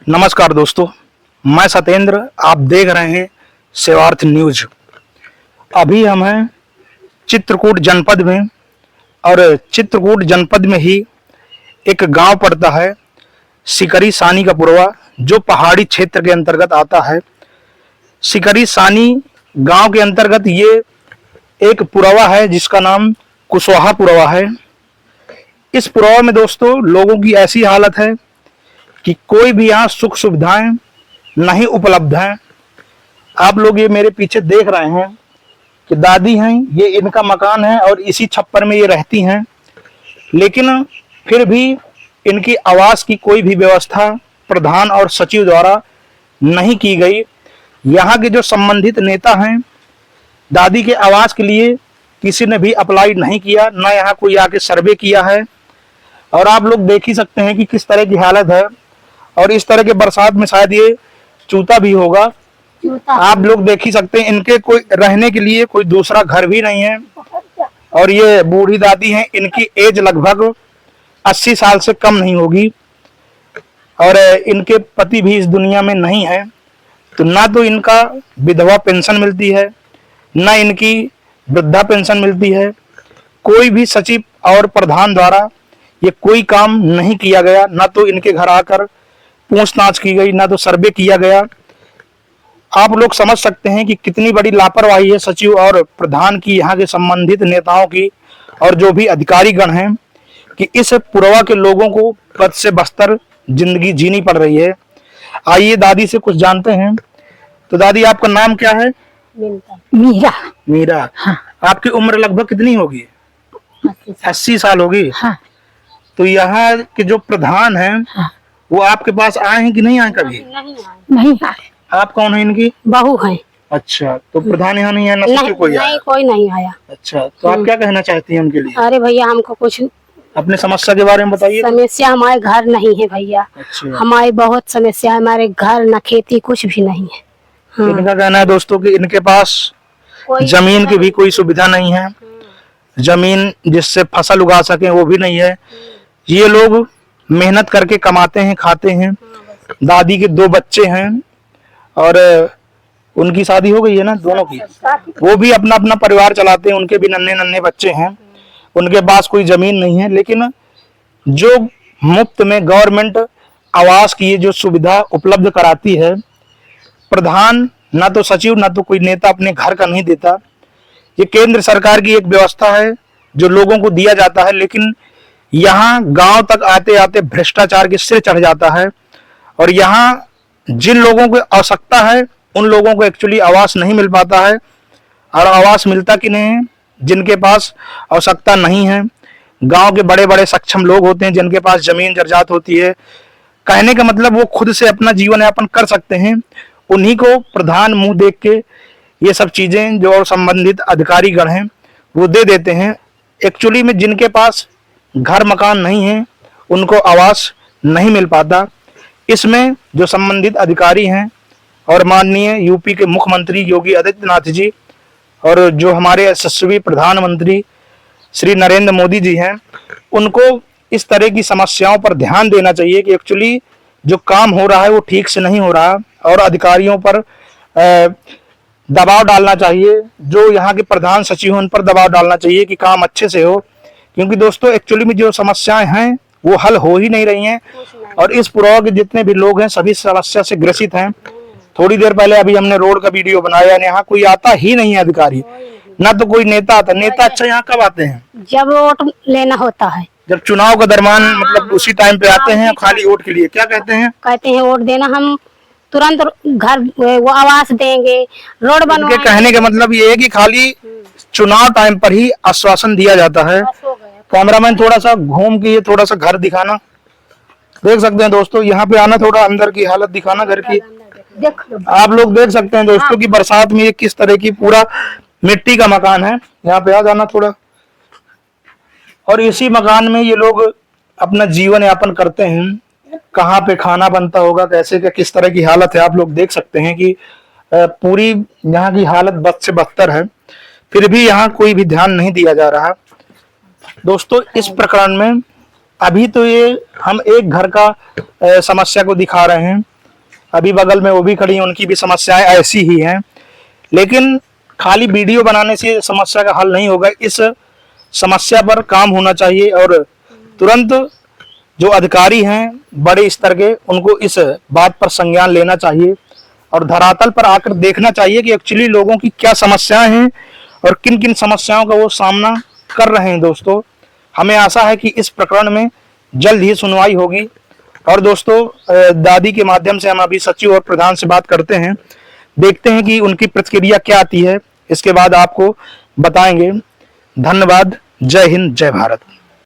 नमस्कार दोस्तों, मैं सत्येंद्र। आप देख रहे हैं सेवार्थ न्यूज। अभी हम हैं चित्रकूट जनपद में और चित्रकूट जनपद में ही एक गांव पड़ता है सिकरी सानी का पुरवा, जो पहाड़ी क्षेत्र के अंतर्गत आता है। सिकरी सानी गांव के अंतर्गत ये एक पुरवा है जिसका नाम कुशवाहा पुरवा है। इस पुरवा में दोस्तों लोगों की ऐसी हालत है कि कोई भी यहाँ सुख सुविधाएं नहीं उपलब्ध हैं। आप लोग ये मेरे पीछे देख रहे हैं कि दादी हैं, ये इनका मकान है और इसी छप्पर में ये रहती हैं, लेकिन फिर भी इनकी आवास की कोई भी व्यवस्था प्रधान और सचिव द्वारा नहीं की गई। यहाँ के जो संबंधित नेता हैं, दादी के आवास के लिए किसी ने भी अप्लाई नहीं किया, ना यहाँ कोई आके सर्वे किया है। और आप लोग देख ही सकते हैं कि किस तरह की हालत है। और इस तरह के बरसात में शायद ये चूता भी होगा। आप लोग देख ही सकते हैं, इनके कोई रहने के लिए कोई दूसरा घर भी नहीं है। और ये बूढ़ी दादी हैं, इनकी एज लगभग 80 साल से कम नहीं होगी और इनके पति भी इस दुनिया में नहीं है। तो ना तो इनका विधवा पेंशन मिलती है, ना इनकी वृद्धा पेंशन मिलती है। कोई भी सचिव और प्रधान द्वारा ये कोई काम नहीं किया गया, ना तो इनके घर आकर पूछताछ की गई, ना तो सर्वे किया गया। आप लोग समझ सकते हैं कि कितनी बड़ी लापरवाही है सचिव और प्रधान की, यहाँ के संबंधित नेताओं की और जो भी अधिकारी गण हैं, कि इस पुरवा के लोगों को पद से बस्तर जिंदगी जीनी पड़ रही है। आइए दादी से कुछ जानते हैं। तो दादी, आपका नाम क्या है? मीरा। मीरा। हाँ। आपकी उम्र लगभग कितनी होगी? 80 साल होगी। हाँ। तो यहाँ के जो प्रधान हैं, हाँ। वो आपके पास आए हैं कि नहीं आए कभी? नहीं आए। आप कौन है इनकी? बहू है। अच्छा, तो प्रधान यहाँ नहीं है, ना सचिव कोई आया? नहीं, कोई नहीं आया। अच्छा, तो आप क्या कहना चाहती हैं उनके लिए? अरे भैया, हमको कुछ अपने समस्या के बारे में बताइए। समस्या हमारे घर नहीं है भैया। अच्छा। हमारी बहुत समस्या है, हमारे घर न खेती कुछ भी नहीं है। हाँ। इनका कहना है दोस्तों कि इनके पास जमीन की भी कोई सुविधा नहीं है, जमीन जिससे फसल उगा सके वो भी नहीं है। ये लोग मेहनत करके कमाते हैं, खाते हैं। दादी के 2 बच्चे हैं और उनकी शादी हो गई है ना, दोनों की। वो भी अपना अपना परिवार चलाते हैं, उनके भी नन्हे नन्हे बच्चे हैं। उनके पास कोई जमीन नहीं है, लेकिन जो मुफ्त में गवर्नमेंट आवास की जो सुविधा उपलब्ध कराती है, प्रधान ना तो सचिव ना तो कोई नेता अपने घर का नहीं देता। ये केंद्र सरकार की एक व्यवस्था है जो लोगों को दिया जाता है, लेकिन यहाँ गांव तक आते आते भ्रष्टाचार के सिर चढ़ जाता है। और यहाँ जिन लोगों को आवश्यकता है उन लोगों को एक्चुअली आवास नहीं मिल पाता है। और आवास मिलता कि नहीं है? जिनके पास आवश्यकता नहीं है। गांव के बड़े बड़े सक्षम लोग होते हैं जिनके पास जमीन जर्जात होती है, कहने का मतलब वो खुद से अपना जीवन यापन कर सकते हैं। उन्हीं को प्रधान मुंह देख के ये सब चीजें जो संबंधित अधिकारी गण हैं वो दे देते हैं। एक्चुअली में जिनके पास घर मकान नहीं है उनको आवास नहीं मिल पाता। इसमें जो संबंधित अधिकारी हैं और माननीय यूपी के मुख्यमंत्री योगी आदित्यनाथ जी और जो हमारे यशस्वी प्रधानमंत्री श्री नरेंद्र मोदी जी हैं, उनको इस तरह की समस्याओं पर ध्यान देना चाहिए कि एक्चुअली जो काम हो रहा है वो ठीक से नहीं हो रहा, और अधिकारियों पर दबाव डालना चाहिए। जो यहाँ के प्रधान सचिव हैं उन पर दबाव डालना चाहिए कि काम अच्छे से हो। क्योंकि दोस्तों एक्चुअली में जो समस्याएं हैं वो हल हो ही नहीं रही हैं और इस पुरवा के जितने भी लोग हैं सभी समस्या से ग्रसित हैं। थोड़ी देर पहले अभी हमने रोड का वीडियो बनाया, यहाँ कोई आता ही नहीं है अधिकारी, ना तो कोई नेता आता। नेता अच्छा यहाँ कब आते हैं? जब वोट लेना होता है, जब चुनाव का दरमियान, मतलब उसी टाइम पे आते हैं खाली वोट के लिए। क्या कहते हैं? कहते हैं वोट देना, हम तुरंत घर वो आवास देंगे, रोड बनवाएंगे। इनके कहने का मतलब ये है कि खाली चुनाव टाइम पर ही आश्वासन दिया जाता है। कैमरामैन थोड़ा सा घूम के ये थोड़ा सा घर दिखाना, देख सकते हैं दोस्तों, यहाँ पे आना, थोड़ा अंदर की हालत दिखाना घर की। आप लोग देख सकते हैं दोस्तों कि बरसात में ये किस तरह की पूरा मिट्टी का मकान है। यहाँ पे आ जाना थोड़ा। और इसी मकान में ये लोग अपना जीवन यापन करते हैं। कहाँ पे खाना बनता होगा, कैसे क्या किस तरह की हालत है, आप लोग देख सकते हैं कि पूरी यहाँ की हालत बद से बदतर है। फिर भी यहाँ कोई भी ध्यान नहीं दिया जा रहा। दोस्तों इस प्रकरण में अभी तो ये हम एक घर का समस्या को दिखा रहे हैं, अभी बगल में वो भी खड़ी हैं, उनकी भी समस्याएं ऐसी ही हैं। लेकिन खाली वीडियो बनाने से समस्या का हल नहीं होगा, इस समस्या पर काम होना चाहिए और तुरंत जो अधिकारी हैं बड़े स्तर के, उनको इस बात पर संज्ञान लेना चाहिए और धरातल पर आकर देखना चाहिए कि एक्चुअली लोगों की क्या समस्याएं हैं और किन किन समस्याओं का वो सामना कर रहे हैं। दोस्तों, हमें आशा है कि इस प्रकरण में जल्द ही सुनवाई होगी। और दोस्तों, दादी के माध्यम से हम अभी सचिव और प्रधान से बात करते हैं, देखते हैं कि उनकी प्रतिक्रिया क्या आती है, इसके बाद आपको बताएंगे। धन्यवाद। जय हिंद, जय भारत।